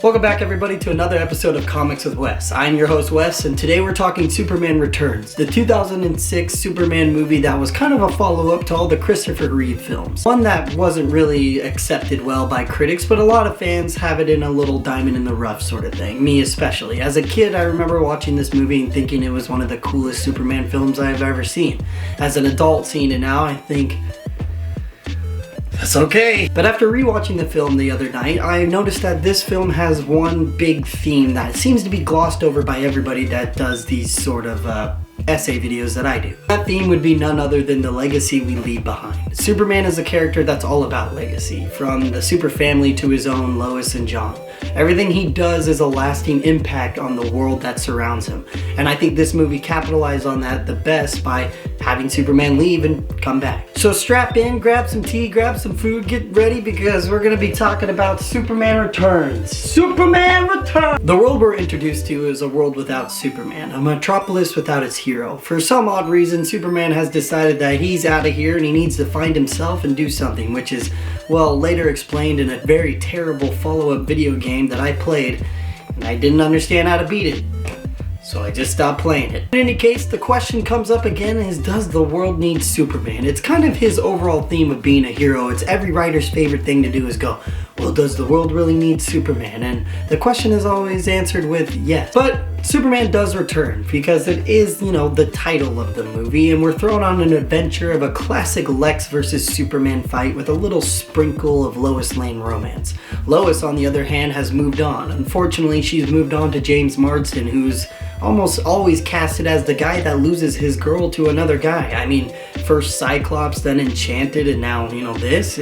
Welcome back everybody to another episode of Comics with Wes. I'm your host Wes, and today we're talking Superman Returns, the 2006 Superman movie that was kind of a follow-up to all the Christopher Reeve films. One that wasn't really accepted well by critics, but a lot of fans have it in a little diamond in the rough sort of thing, me especially. As a kid, I remember watching this movie and thinking it was one of the coolest Superman films I've ever seen. As an adult seeing it now, I think that's okay. But after rewatching the film the other night, I noticed that this film has one big theme that seems to be glossed over by everybody that does these sort of essay videos that I do. That theme would be none other than the legacy we leave behind. Superman is a character that's all about legacy, from the super family to his own Lois and John. Everything he does is a lasting impact on the world that surrounds him. And I think this movie capitalized on that the best by having Superman leave and come back. So strap in, grab some tea, grab some food, get ready, because we're going to be talking about Superman Returns. Superman Returns! The world we're introduced to is a world without Superman, a metropolis without its hero. For some odd reason, Superman has decided that he's out of here and he needs to find himself and do something, which is, well, later explained in a very terrible follow-up video game that I played, and I didn't understand how to beat it, so I just stopped playing it. In any case, the question comes up again is, does the world need Superman? It's kind of his overall theme of being a hero. It's every writer's favorite thing to do is go, well, does the world really need Superman? And the question is always answered with yes. But Superman does return because it is, the title of the movie, and we're thrown on an adventure of a classic Lex versus Superman fight with a little sprinkle of Lois Lane romance. Lois, on the other hand, has moved on. Unfortunately, she's moved on to James Marsden, who's almost always casted as the guy that loses his girl to another guy. I mean, first Cyclops, then Enchanted, and now, this.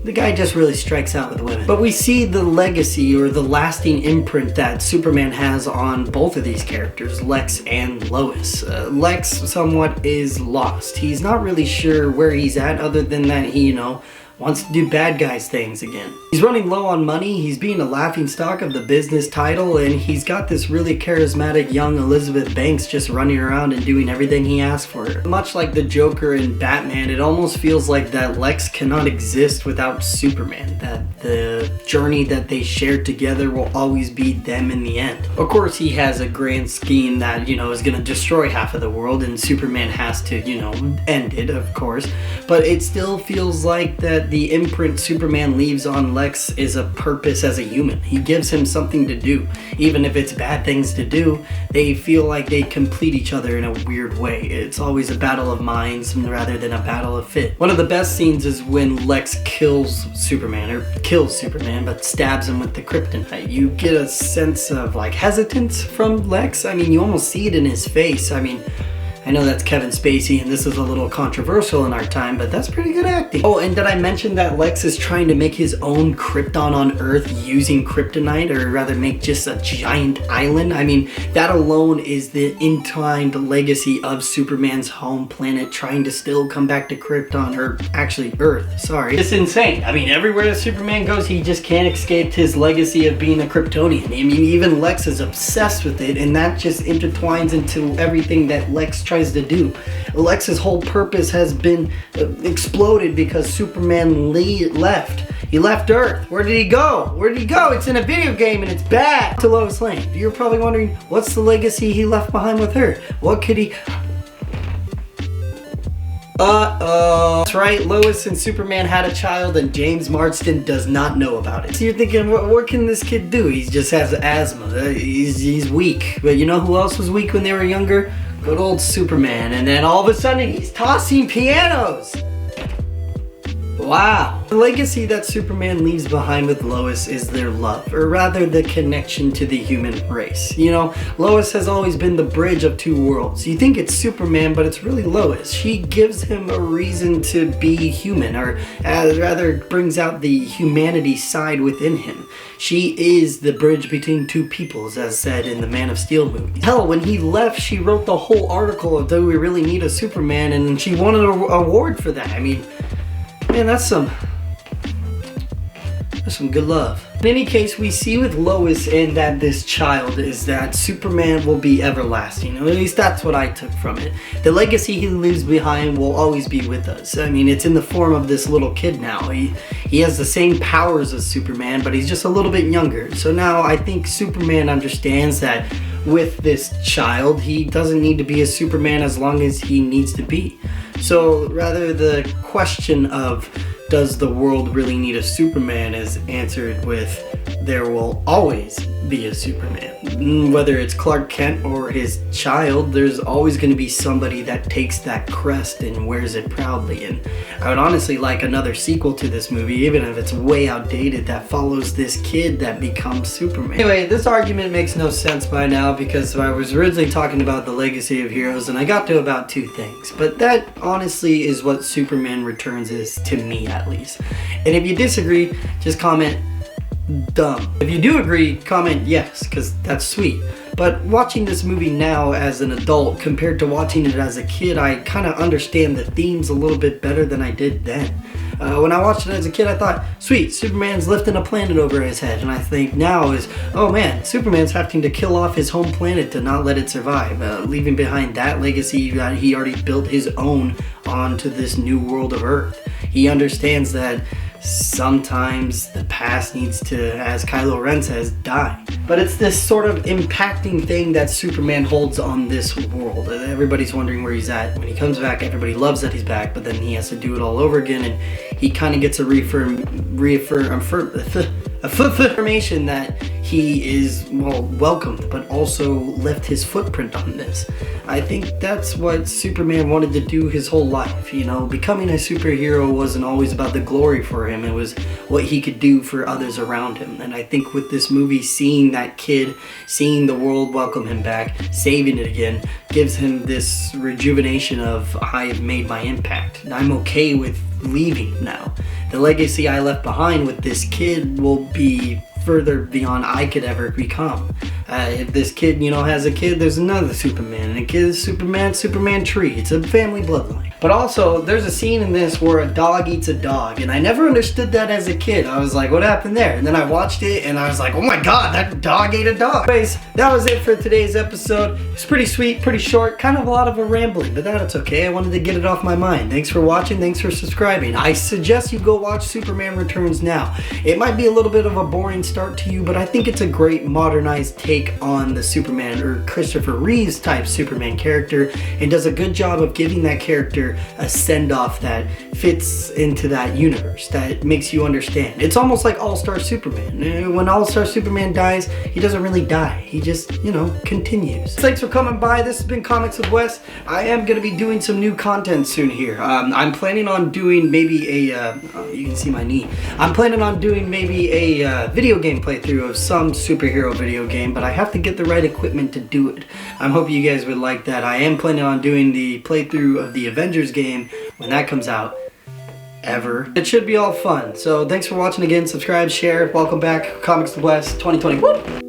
The guy just really strikes out with women. But we see the legacy or the lasting imprint that Superman has on both of these characters, Lex and Lois. Lex somewhat is lost. He's not really sure where he's at, other than that he, wants to do bad guys things again. He's running low on money, he's being a laughingstock of the business title, and he's got this really charismatic young Elizabeth Banks just running around and doing everything he asks for her. Much like the Joker in Batman, it almost feels like that Lex cannot exist without Superman, that the journey that they shared together will always be them in the end. Of course, he has a grand scheme that, is gonna destroy half of the world, and Superman has to, end it, of course, but it still feels like that the imprint Superman leaves on Lex is a purpose as a human. He gives him something to do. Even if it's bad things to do, they feel like they complete each other in a weird way. It's always a battle of minds rather than a battle of fit. One of the best scenes is when Lex kills Superman but stabs him with the kryptonite. You get a sense of hesitance from Lex. I mean, you almost see it in his face. I know that's Kevin Spacey, and this is a little controversial in our time, but that's pretty good acting. Oh, and did I mention that Lex is trying to make his own Krypton on Earth using kryptonite, or rather make just a giant island? I mean, that alone is the entwined legacy of Superman's home planet trying to still come back to Krypton, or actually Earth, sorry. It's insane. I mean, everywhere that Superman goes, he just can't escape his legacy of being a Kryptonian. I mean, even Lex is obsessed with it, and that just intertwines into everything that Lex tries to do. Lex's whole purpose has been exploded because Superman left. He left Earth. Where did he go? Where did he go? It's in a video game and it's bad. To Lois Lane. You're probably wondering, what's the legacy he left behind with her? What could he... That's right, Lois and Superman had a child and James Marsden does not know about it. So you're thinking, what can this kid do? He just has asthma. He's weak. But you know who else was weak when they were younger? Good old Superman. And then all of a sudden he's tossing pianos. Wow. The legacy that Superman leaves behind with Lois is their love, or rather the connection to the human race. Lois has always been the bridge of two worlds. You think it's Superman, but it's really Lois. She gives him a reason to be human, or rather brings out the humanity side within him. She is the bridge between two peoples, as said in the Man of Steel movie. Hell, when he left, she wrote the whole article of, do we really need a Superman, and she won an award for that. I mean, man, that's some good love. In any case, we see with Lois and that this child is that Superman will be everlasting. At least that's what I took from it. The legacy he leaves behind will always be with us. I mean, it's in the form of this little kid now. He has the same powers as Superman, but he's just a little bit younger. So now I think Superman understands that with this child, he doesn't need to be a Superman as long as he needs to be. So rather, the question of does the world really need a Superman is answered with there will always be a Superman. Whether it's Clark Kent or his child, there's always going to be somebody that takes that crest and wears it proudly. And I would honestly like another sequel to this movie, even if it's way outdated, that follows this kid that becomes Superman. Anyway, this argument makes no sense by now because I was originally talking about the legacy of heroes and I got to about two things. But that honestly is what Superman Returns is to me, at least. And if you disagree, just comment dumb. If you do agree, comment yes, because that's sweet. But watching this movie now as an adult compared to watching it as a kid, I kind of understand the themes a little bit better than I did then. When I watched it as a kid, I thought, sweet, Superman's lifting a planet over his head. And I think now is, oh man, Superman's having to kill off his home planet to not let it survive, leaving behind that legacy that he already built his own onto this new world of Earth. He understands that sometimes the past needs to, as Kylo Ren says, die. But it's this sort of impacting thing that Superman holds on this world. Everybody's wondering where he's at. When he comes back, everybody loves that he's back, but then he has to do it all over again, and he kind of gets a affirmation that he is, well, welcomed, but also left his footprint on this. I think that's what Superman wanted to do his whole life. You know, becoming a superhero wasn't always about the glory for him. It was what he could do for others around him. And I think with this movie, seeing that kid, seeing the world welcome him back, saving it again, gives him this rejuvenation of, I have made my impact. And I'm okay with leaving now. The legacy I left behind with this kid will be further beyond I could ever become. If this kid, has a kid, there's another Superman, and a kid is Superman tree. It's a family bloodline. But also, there's a scene in this where a dog eats a dog, and I never understood that as a kid. I was like, what happened there? And then I watched it, and I was like, oh my god, that dog ate a dog. Anyways, that was it for today's episode. It's pretty sweet, pretty short, kind of a lot of a rambling, but that's okay. I wanted to get it off my mind. Thanks for watching, thanks for subscribing. I suggest you go watch Superman Returns now. It might be a little bit of a boring start to you, but I think it's a great modernized take on the Superman, or Christopher Reeve's type Superman character, and does a good job of giving that character a send-off that fits into that universe, that makes you understand. It's almost like All-Star Superman. When All-Star Superman dies, he doesn't really die. He just, continues. Thanks for coming by. This has been Comics with Wes. I am going to be doing some new content soon here. I'm planning on doing maybe a, you can see my knee. I'm planning on doing maybe a video game playthrough of some superhero video game, but I have to get the right equipment to do it. I'm hoping you guys would like that. I am planning on doing the playthrough of the Avengers game when that comes out. Ever. It should be all fun. So thanks for watching again. Subscribe, share. Welcome back. Comics with Wes 2020. Woo!